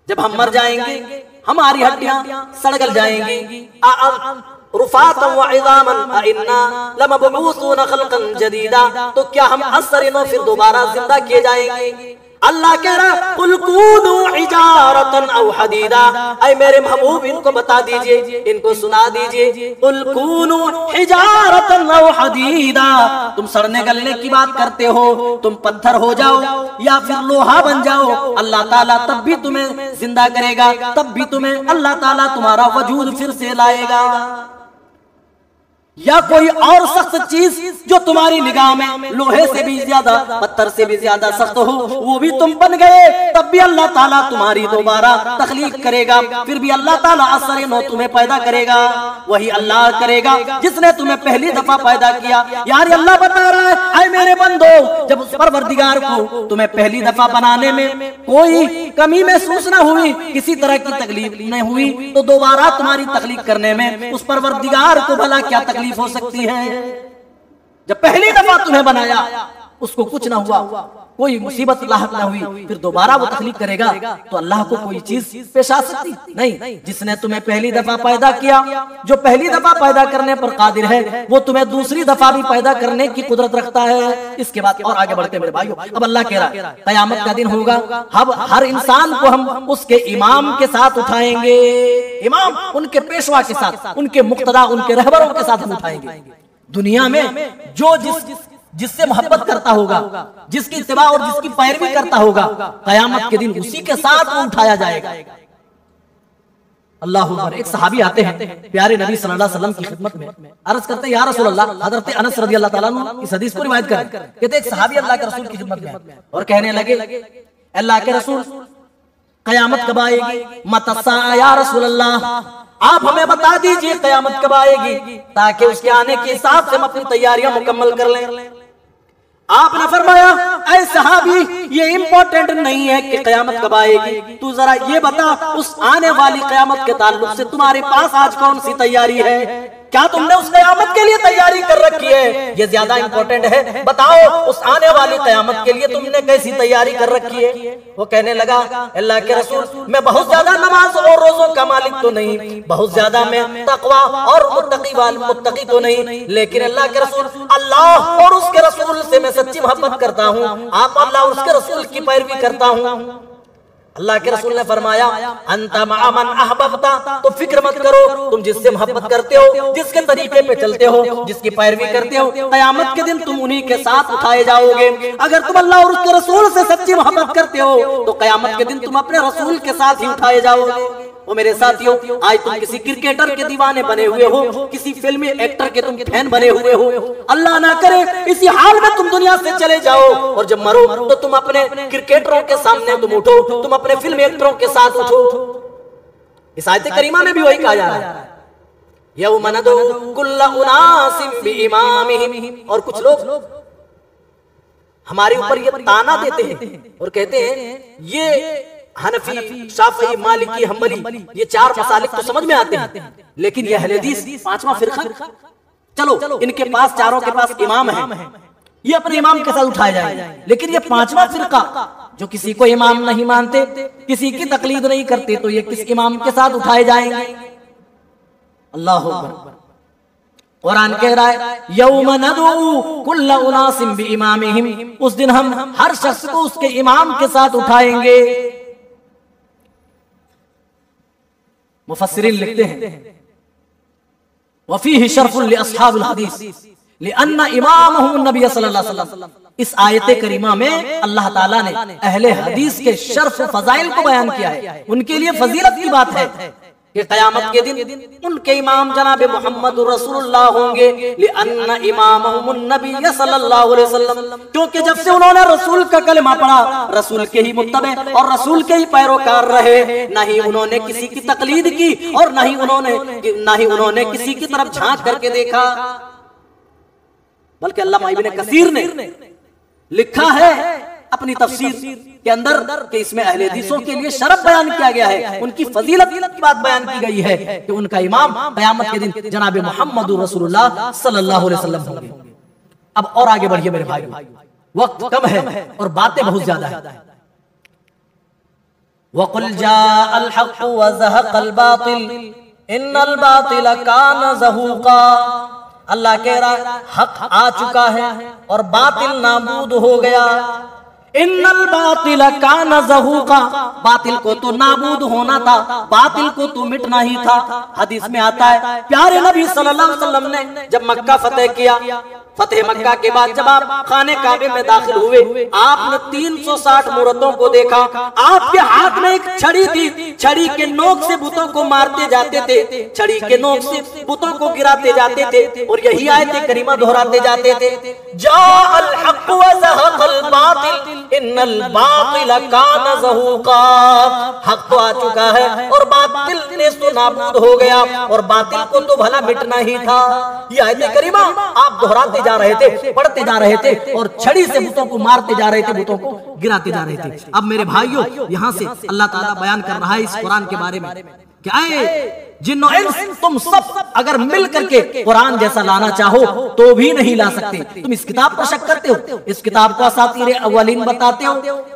जब हम मर जाएंगे हमारी हड्डियां सड़गल जाएंगी। रुफ़ातन व इज़ामन अइन्ना लमबऊसून ख़ल्क़न जदीदा, तो क्या हम असरिनो फिर दोबारा जिंदा किए जाएंगे? अल्लाह कह रहा कुल कूनू हिजारतन औ हदीदा, ऐ मेरे महबूब इनको बता दीजिए, इनको सुना दीजिए, कुल कूनू हिजारतन औ हदीदा, तुम सड़ने गलने की बात करते हो, तुम पत्थर हो जाओ या फिर लोहा बन जाओ, अल्लाह ताला तब भी तुम्हें जिंदा करेगा, तब भी तुम्हें अल्लाह ताला तुम्हारा वजूद फिर से लाएगा। या कोई और सख्त चीज जो तुम्हारी निगाह में लोहे से भी ज्यादा, पत्थर से भी ज्यादा सख्त हो, वो भी तुम बन गए, तब भी अल्लाह ताला तुम्हारी दोबारा तख्लीक करेगा, फिर भी अल्लाह ताला असर नो तुम्हें पैदा करेगा। वही अल्लाह करेगा जिसने तुम्हें पहली दफा पैदा किया। यार अल्लाह बता रहा है, आए मेरे बंदो, जब उस परवरदिगार को तुम्हें पहली दफा बनाने में कोई कमी महसूस न हुई, किसी तरह की तकलीफ नहीं हुई, तो दोबारा तुम्हारी तख्लीक करने में उस परवरदिगार को भला क्या तकलीफ हो सकती है? जब पहली दफा तुम्हें बनाया उसको कुछ ना हुआ, कोई मुसीबत लाहक ना हुई, फिर दोबारा वो तख्लीक करेगा तो अल्लाह को कोई चीज पेश आ सकती नहीं। जिसने तुम्हें पहली दफा पैदा किया, जो पहली दफा पैदा करने पर कादिर है, वो तुम्हें दूसरी दफा भी पैदा करने की कुदरत रखता है। इसके बाद और आगे बढ़ते मेरे भाइयों, अब अल्लाह कह रहा है कयामत का दिन होगा, अब हर इंसान को हम उसके इमाम के साथ उठाएंगे। इमाम उनके पेशवा के साथ, उनके मुक्तदा, उनके रहबरों के साथ हम उठाएंगे। दुनिया में जो जिससे मोहब्बत करता होगा, जिसकी इत्तिबा और जिसकी पैरवी करता होगा, कयामत के दिन उसी के साथ वो उठाया जाएगा। अल्लाह अकबर। एक सहाबी आते हैं प्यारे नबी सल्लल्लाहु अलैहि वसल्लम की खिदमत में, अर्ज करते हैं या रसूल अल्लाह, हजरत अनस रज़ी अल्लाह ताला अन्हु इस हदीस को रिवायत करें, कहते एक सहाबी अल्लाह के रसूल की खिदमत में और कहने लगे अल्लाह के रसूल कयामत कब आएगी? मतस्सा या रसूल अल्लाह, आप हमें बता दीजिए कयामत कब आएगी ताकि उसके आने के हिसाब से हम अपनी तैयारियां मुकम्मल कर लें। आपने फरमाया ऐ सहाबी, ये इम्पोर्टेंट नहीं है कि कयामत कब आएगी, तू जरा ये बता उस आने वाली कयामत के ताल्लुक से तुम्हारे पास आज कौन सी तैयारी है? क्या तुमने उस कयामत के लिए तैयारी कर रखी है? ये ज्यादा इम्पोर्टेंट है। बताओ उस आने वाली कयामत के लिए तुमने कैसी तैयारी कर रखी है? वो कहने लगा अल्लाह के रसूल, मैं बहुत ज्यादा नमाज और रोजों का मालिक तो नहीं, बहुत ज्यादा मैं तकवा और मुत्तकी तो नहीं, लेकिन अल्लाह के रसूल अल्लाह और उसके रसूल से मैं सच्ची मोहब्बत करता हूँ, आप अल्लाह और उसके रसूल की पैरवी करता हूँ। अल्लाह के रसूल ने फरमाया अंता मअमन अहबब्ता, तो फिक्र मत करो, तुम जिससे मोहब्बत करते हो, जिसके तरीके पे चलते हो, जिसकी पैरवी करते हो, कयामत के दिन तुम उन्हीं के साथ उठाए जाओगे। अगर तुम अल्लाह और उसके रसूल से सच्ची मोहब्बत करते हो तो कयामत के दिन तुम अपने रसूल के साथ ही उठाए जाओगे। वो मेरे साथियों, आज तुम किसी क्रिकेटर के दीवाने बने हुए हो, किसी फिल्मी एक्टर के तुम फैन बने हुए हो, अल्लाह ना करे इसी हाल में तुम दुनिया से चले जाओ और जब मरो तो तुम अपने क्रिकेटरों के सामने तुम उठो, तुम अपने फिल्मी एक्टरों के साथ उठो। इस आयत करीमा में भी वही कहा जा रहा है यौम नदउ कुल्ला उनासिम बिइमामिहिम। और कुछ लोग हमारे ऊपर ये ताना देते हैं और कहते हैं ये हनफी, शाफी, मालिकी, हम्बली, ये चार मसालिक तो समझ में आते हैं, लेकिन ये अहले हदीस पांचवा फिरका, चलो इनके पास चारों के पास इमाम है, ये अपने इमाम के साथ उठाए जाए, लेकिन ये पांचवा फिरका जो किसी को इमाम नहीं मानते, किसी की तकलीद नहीं करते, तो ये किस इमाम के साथ उठाए जाएंगे? अल्लाह अकबर। कुरान कह रहा है यौम नदउ कुल्ला उनासिम बिइमामिहिम, उस दिन हम हर शख्स को उसके इमाम के साथ उठाएंगे। मुफस्सिरीन लिखते हैं वफीहि शर्फुन लिअस्हाबिल हदीस लिअन्ना इमामहुम नबी सल्लल्लाहु अलैहि वसल्लम। इस आयत करीमा में अल्लाह ताला ने अहले हदीस के शर्फ फजाइल को बयान किया है, उनके लिए फजीलत की बात है कि कयामत के दिन उनके इमाम जनाब मोहम्मद रसूलुल्लाह होंगे, लिअन्ना इमामहुम नबी सल्लल्लाहु अलैहि वसल्लम, क्योंकि जब से उन्होंने रसूल का कलमा पढ़ा, रसूल के ही मुत्तबे और रसूल के ही पैरोकार रहे, ना ही उन्होंने किसी की तकलीद की और ना ही उन्होंने किसी की तरफ झांक करके देखा। बल्कि अल्लामा इब्न कसीर ने लिखा है अपनी तफसीर के अंदर कि इसमें अहले हदीसों के लिए शरफ बयान किया गया है, उनकी फजीलत की बात बयान की गई है कि उनका इमाम क़यामत के दिन जनाब मोहम्मद रसूलुल्लाह सल्लल्लाहु अलैहि वसल्लम होंगे। अब और आगे बढ़िए मेरे भाई, वक्त कम है और बातें बहुत ज्यादा है। वक़ुल जाअल हक़ व ज़हक़ल बातिल इन्नल बातिल कान ज़हूक़ा। अल्लाह कह रहा हक आ चुका है और बातिल नाबूद हो गया। इन्नल बातिल कान ज़हूक़ा, बातिल को तो नाबूद होना था, बातिल को तो मिटना ही था। हदीस में आता है प्यारे नबी सल्लल्लाहु अलैहि वसल्लम ने जब मक्का फतेह किया, फतेह मक्का के बाद जब आप खाने काबे में दाखिल हुए, आपने 360 मूरतों को देखा। आपके हाथ में एक छड़ी थी, छड़ी के नोक से बुतों को मारते जाते थे, छड़ी के नोक से बुतों को गिराते जाते थे और यही आयत करीमा दोहराते जाते थे जाअल हक़ व ज़हक़ल बातिल इन्नल बातिल कान ज़हूक़ा। हक तो आ चुका है और बातिल ने तो नाबूद हो गया और बातिल को तो भला मिटना ही था। ये आयत करीमा आप दोहराते जा रहे थे, पढ़ते जा रहे थे और छड़ी से बुतों को मारते जा रहे थे, बुतों को गिराते जा रहे थे। अब मेरे भाइयों, यहाँ से अल्लाह ताला बयान कर रहा है इस कुरान के बारे में क्या है जिन्नो इंस तुम सब अगर मिल करके कुरान जैसा लाना चाहो तो भी नहीं ला सकते। तुम इस किताब पर शक करते हो, इस किताब को असातीर अव्वलीन बताते हो,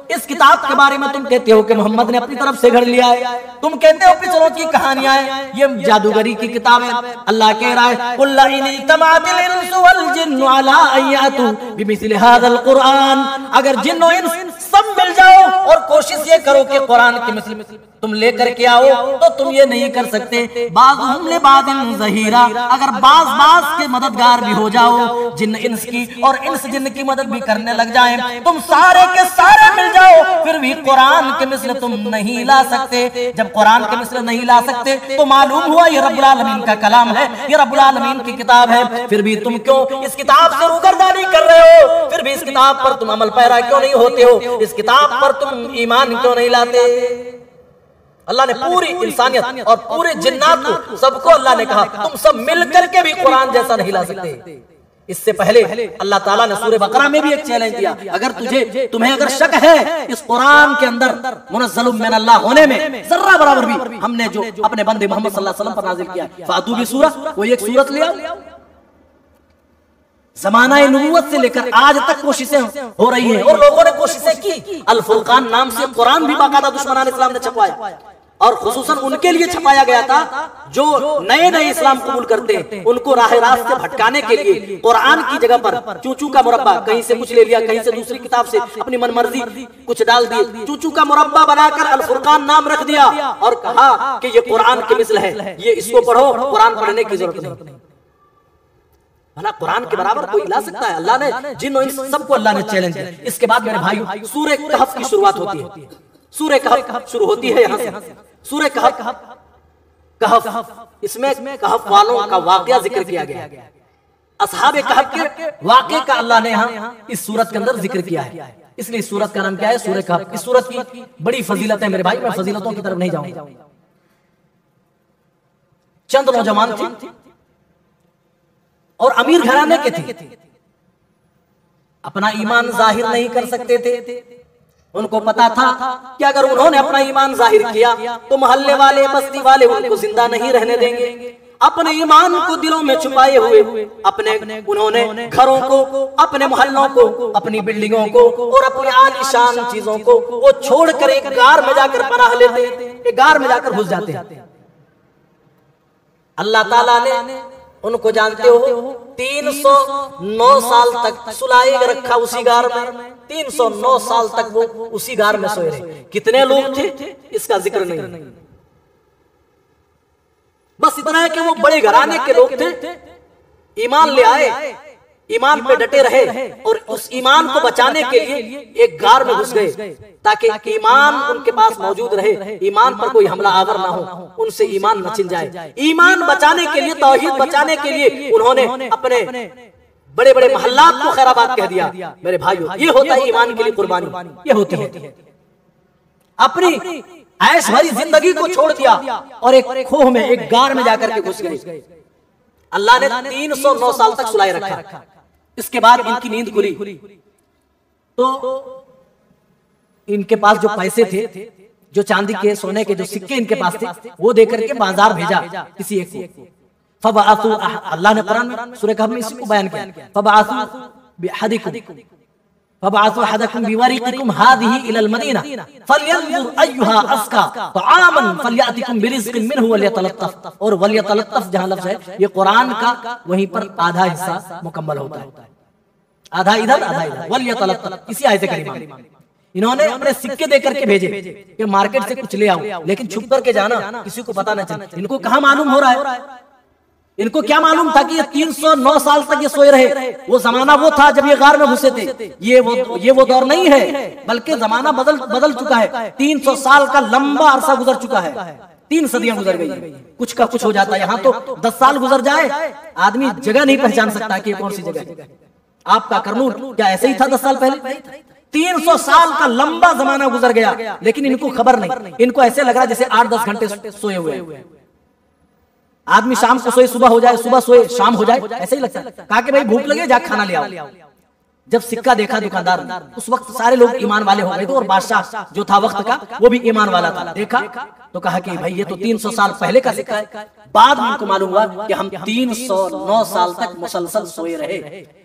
इस किताब के बारे में तुम कहते हो कि मोहम्मद ने अपनी तरफ से घर लिया है, तुम कहते हो पिछड़ों की कहानियां हैं, ये जादूगरी की किताब है। अल्लाह कह रहा है कुल इन इज्तमाअतिल इंसु वल जिन्नु अला अन यातू बिमिस्लि हाज़ल कुरान, अगर जिन्नो इंस सब मिल जाओ और कोशिश ये करो कि कुरान के मिसल तुम लेकर के आओ, तो तुम ये नहीं कर सकते। बाज़ुहुम लिबादिन ज़हीरा, अगर बाज़ के मददगार भी हो जाओ, जिन्न इंस की और इंस जिन्न की मदद भी करने लग जाएं, तुम सारे के सारे मिल जाओ, फिर भी कुरान के मिसल तुम नहीं ला सकते। जब कुरान के मिसल नहीं ला सकते तो मालूम हुआ ये रब्बुल आलमीन का कलाम है, ये रब्बुल आलमीन की किताब है। फिर भी तुम क्यों इस किताब से रूगर्दानी कर रहे हो? फिर भी इस किताब पर तुम अमल पैरा क्यों नहीं होते हो? इस किताब पर तुम ईमान क्यों नहीं लाते? अल्लाह ने पूरी इंसानियत और पूरे जिन्नात को सबको अल्लाह ने कहा तुम सब मिलकर के भी कुरान जैसा नहीं ला सकते। इससे पहले अल्लाह ताला ने सूरह बकरा में भी एक चैलेंज दिया, अगर तुम्हें अगर शक है इस कुरान के अंदर मुनज़्ज़लुम मिनल्लाह होने में जर्रा बराबर भी हमने जो अपने बंदे मोहम्मद सल्लल्लाहु अलैहि वसल्लम पर नाज़िल किया, फातू भी सूरह, कोई एक सूरत ले आओ। ज़माना नबूवत से लेकर आज तक कोशिशें हो रही हैं और लोगों ने कोशिशें की। अल फुरकान नाम से कुरान भी बाकायदा दुश्मनान इस्लाम ने छपवाया, और खुसूसन उनके लिए छपाया गया था जो नए नए इस्लाम कबूल करते हैं, उनको राह रास्त से भटकाने के लिए कुरान की जगह पर चूचू का मुरब्बा कहीं से कुछ ले लिया, कहीं से दूसरी किताब से अपनी मनमर्जी कुछ डाल दिए, चूचू का मुरब्बा बनाकर अल फुरकान नाम रख दिया और कहा कि ये कुरान के मिसल है, ये इसको पढ़ो, कुरान पढ़ने की जरूरत नहीं। भला कुरान के बराबर कोई ला सकता है? अल्लाह ने जिन सबको अल्लाह ने चैलेंज दिया। इसके बाद मेरे भाई सूरह कहफ की शुरुआत होती है। सूरह कहफ शुरू होती है यहाँ से। सूरह कहफ इसमें कहफ वालों का वाकया जिक्र किया गया। असहाबे कहफ के वाकये का अल्लाह ने यहाँ इस सूरत के अंदर जिक्र किया है, इसलिए इस सूरत का नाम क्या है? सूरह कहफ। इस सूरत की बड़ी फजीलत है मेरे भाई, मैं फजीलतों की तरफ नहीं जाऊंगा। चंद नौजवान थे और अमीर घराने के थे, अपना ईमान जाहिर नहीं कर सकते थे। उनको पता था कि अगर उन्होंने अपना ईमान जाहिर किया तो मोहल्ले वाले बस्ती वाले उनको जिंदा नहीं रहने देंगे। अपने ईमान को दिलों में छुपाए हुए उन्होंने घरों को, अपने मोहल्लों को, अपनी बिल्डिंगों को और अपने आलीशान चीजों को वो छोड़कर एक गार में जाकर पनाह लेते, एक गार में जाकर घुस जाते। अल्लाह ताला ने उनको जानते हो 309 साल तक सुलाए रखा उसी गार में। 309 साल तक वो उसी गार में सोए रहे। कितने लोग थे इसका जिक्र नहीं, बस इतना है कि वो बड़े घराने के लोग थे, ईमान ले आए, ईमान पे डटे रहे और उस ईमान को बचाने के लिए एक गार में घुस गए ताकि ईमान उनके पास मौजूद रहे, ईमान पर कोई हमला आवर ना हो, उनसे ईमान न छिन जाए। ईमान बचाने के लिए, तौहीद बचाने के लिए उन्होंने अपने बड़े बड़े महल्लात को खैराबाद कह दिया। मेरे भाइयों, ये होता है ईमान के लिए कुर्बानी, ये होती है। अपनी ऐश भरी जिंदगी को छोड़ दिया और एक खोह में, एक गार में जाकर के घुस गए। अल्लाह ने 309 साल तक सुलाए रखा। इसके बाद इनकी नींद खुली तो इनके पास जो पैसे थे, जो चांदी के, सोने के जो सिक्के इनके पास थे, वो देकर के बाजार भेजा किसी एक को। फबअसू, अल्लाह ने कुरान में सूरह कहफ में इसी को बयान किया। फबअसू बिहदिकुम फबअसू अहदकुम बिवरिकिकुम हादिही इलल मदीना फलयंजुर अय्युहा अस्का तआमन फलयातिकुम बिरिज़्किन मिनहु वलियतलत्तफ। और वलियतलत्तफ जहां लफ्ज़ है, ये कुरान का वहीं पर आधा हिस्सा मुकम्मल होता है, आधा इधर आधा इधर। वलियतलत्तफ इसी आयत करीमा इन्होंने अपने सिक्के देकर के भेजे कि मार्केट से कुछ ले आओ, लेकिन छुप करके जाना, किसी को पता न चले। इनको कहां मालूम हो रहा है? इनको क्या मालूम था कि ये 309 साल तक ये सोए रहे? वो जमाना वो था जब ये गार में घुसे थे, ये वो दौर नहीं है, बल्कि जमाना बदल चुका है। 300 साल का लंबा अरसा गुजर चुका है, 3 सदियां गुजर गई। कुछ का कुछ हो जाता है। यहाँ तो 10 साल गुजर जाए, आदमी जगह नहीं पहचान सकता कि कौन सी जगह है। आपका करनूल क्या ऐसे ही था 10 साल पहले? 300 साल का लंबा जमाना गुजर गया, लेकिन इनको खबर नहीं। इनको ऐसे लग रहा है जैसे 8-10 घंटे सोए हुए। आदमी शाम को सोए सुबह हो जाए, सुबह सोए शाम हो जाए, ऐसे ही लगता है। कहा कि भाई भूख लगे, जा खाना ले आओ। जब सिक्का देखा दुकानदार ने, उस वक्त सारे लोग ईमान वाले हो गए थे और बादशाह जो था वक्त का वो भी ईमान वाला था। देखा तो कहा कि भाई ये तो 300 साल पहले का सिक्का है। बाद में उनको मालूम हुआ कि हम 309 साल तक मुसलसल सोए रहे।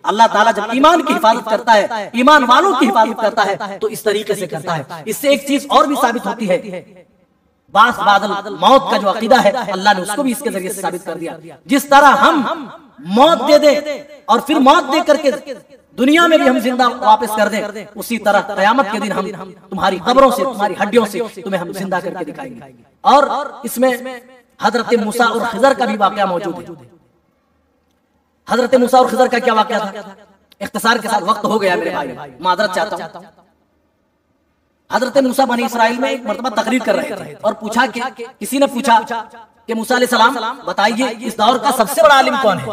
अल्लाह ताला जब ईमान की हिफाजत करता है, ईमान वालों की हिफाजत करता है, तो इस तरीके से करता है। इससे एक चीज और भी साबित होती है, बास बादल मौत का जो अकीदा है अल्लाह ने उसको भी इसके जरिए से साबित कर दिया। जिस तरह हम मौत दे दे और फिर मौत दे करके दुनिया में भी हम जिंदा वापस कर दें, उसी तरह कयामत के दिन हम तुम्हारी कब्रों से, तुम्हारी हड्डियों से तुम्हें हम जिंदा करके दिखाएंगे। और इसमें हजरत मूसा और खिजर का भी वाकया मौजूद है। हजरत मूसा और खिजर का क्या वाकया था, इख्तिसार के साथ वक्त हो गया मेरे भाई, मादरत चाहता हूं। हजरत मूसा बनी इसराइल में एक मर्तबा तकरीर कर रहे थे और पूछा कि किसी ने पूछा कि मूसा अलैहिस्सलाम बताइए इस दौर का सबसे बड़ा आलिम कौन है।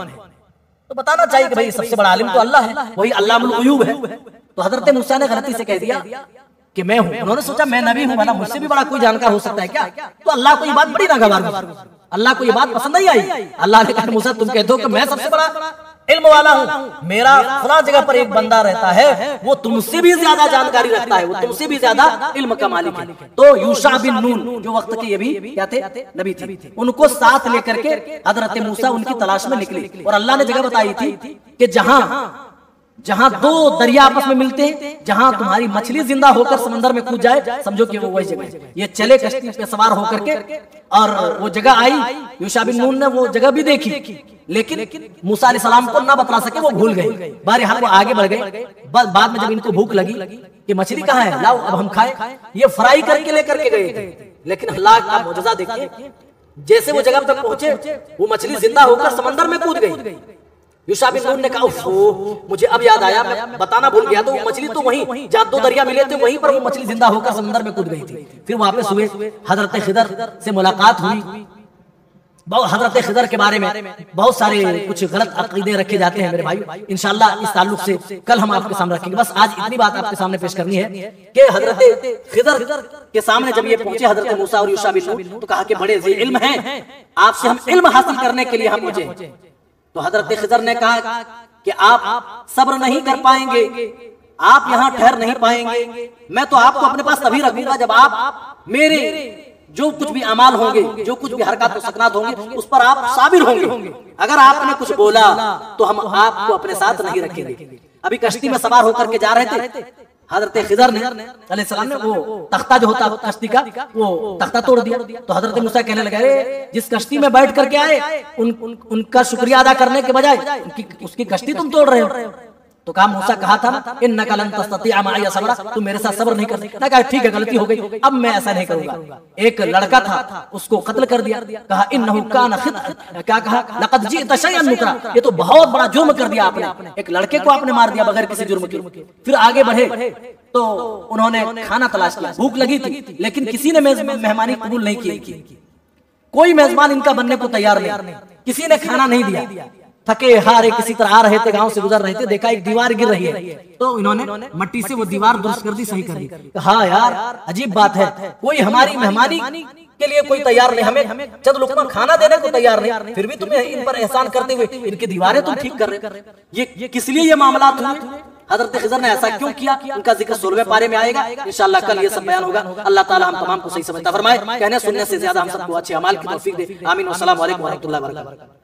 तो बताना चाहिए कि भाई सबसे बड़ा आलिम तो अल्लाह है, वही अल्लाहुल ग़ुयूब है। तो हजरत मूसा ने गलती से कह दिया कि मैं हूं। उन्होंने सोचा मैं नबी हूं, भला मुझसे भी बड़ा कोई जानकार हो सकता है क्या। तो अल्लाह को ये बात बड़ी नागवार हुई, अल्लाह को ये बात पसंद नहीं आई। अल्लाह ने कहा मूसा तुम कहते हो कि मैं सबसे बड़ा इल्म वाला हूं, मेरा फला जगह पर एक बंदा रहता है, वो तुमसे भी ज्यादा जानकारी रखता है, वो तुमसे भी ज्यादा इल्म का मालिक है। तो यूशा बिन नून जो वक्त के ये भी क्या थे, नबी थे, उनको साथ लेकर के हजरत मूसा उनकी तलाश में निकले। और अल्लाह ने जगह बताई थी कि जहां दो दरिया आपस में मिलते हैं, जहां तुम्हारी मछली जिंदा होकर समंदर में कूद जाए, समझो कि वो वही जगह है। ये चले कश्ती पे सवार होकर के और वो जगह आई। यूशा बिन नून ने वो जगह भी देखी, लेकिन मूसा अलैहिस्सलाम को ना बता सके, वो भूल गए। बहरहाल वो आगे बढ़ गए। बाद में जब इनको भूख लगी कि मछली कहाँ है, लाओ अब हम खाएं, ये फ्राई करके लेकर के गए थे। लेकिन अल्लाह का मुजज़ा देखिए, जैसे वो जगह तक पहुंचे वो मछली जिंदा होकर समंदर में कूद गई। यूशा बिन नून ने कहा ओह मुझे अब याद आया, मैं बताना भूल गया। तो वो मछली तो वहीं जहाँ दो दरिया मिले थे वहीं पर वो मछली जिंदा होकर समंदर में कूद गई थी। फिर वापस हुए, हजरत खिदर से मुलाकात हुई। हजरत खिदर के बारे में बहुत सारे कुछ गलत अकीदे रखे जाते हैं मेरे भाई। इंशाअल्लाह इस ताल्लुक से कल हम आपके सामने रखेंगे। बस आज इतनी बात आपके सामने पेश करनी है कि हजरत खिदर के सामने जब ये पहुंचे हजरत मूसा और यूशा बिन नून, तो कहा कि बड़े ज़ी इल्म हैं, आपसे हम इल्म हासिल करने के लिए हम मुझे। तो हजरत खिदर ने कहा कि आप सब्र नहीं कर पाएंगे, आप यहाँ ठहर नहीं पाएंगे। मैं तो आपको अपने पास तभी रखूंगा जब आप मेरे जो कुछ भी अमाल होंगे, जो कुछ भी हरकत और सकनात होंगे, उस पर आप साबिर होंगे। अगर आपने कुछ बोला तो हम आपको अपने साथ नहीं रखेंगे। अभी कश्ती में सवार होकर के जा रहे थे, हजरत खिदर ने अलैहिस्सलाम ने वो तख्ता जो होता कश्ती का, वो तख्ता तोड़ दिया। तो हजरत मूसा कहने लगे जिस कश्ती में बैठ करके आए उनका शुक्रिया अदा करने के बजाय उसकी कश्ती तुम तोड़ रहे हो। तो कहा मूसा कहा था ना इन्नका लन तस्ततिअ मअिय सब्रा, तुम मेरे साथ सब्र नहीं कर सकते। कहा ठीक है गलती हो गई, अब मैं ऐसा नहीं करूंगा। एक लड़का था उसको कत्ल कर दिया। कहा इन्नहु कान खितअ, क्या कहा लक़द जिअत शयअन नुकरा, ये तो बहुत बड़ा जुर्म कर दिया आपने, एक लड़के को आपने मार दिया बगैर किसी जुर्म के। फिर आगे बढ़े तो उन्होंने खाना तलाश किया, भूख लगी थी, लेकिन किसी ने मेहमानी कबूल नहीं की। कोई मेजबान इनका बनने को तैयार नहीं, किसी ने खाना नहीं दिया। थके हारे किसी तरह आ रहे थे, गांव से गुजर रहे थे, देखा एक दीवार गिर रही है, तो इन्होंने मट्टी से वो दीवार दुरुस्त कर दी, सही कर दी। हाँ यार अजीब बात है, कोई हमारी मेहमानी के लिए कोई तैयार नहीं, हमें चंद लोगों को खाना देने को तैयार नहीं, फिर भी तुम्हें इन पर एहसान करते हुए इनकी दीवारें तुम ठीक कर रहे। ये किस लिए ये मामला हुए, हजरत खिदर ने ऐसा क्यों किया, उनका जिक्र 16वें पारे में आएगा। इंशाअल्लाह कल ये सब बयान होगा। अल्लाह ताला हम तमाम को सही समझता फरमाए, कहने सुनने से ज्यादा हम सबको अच्छे अमाल की तौफीक दे। आमीन। अस्सलाम वालेकुम व रहमतुल्लाहि व बरकातहू।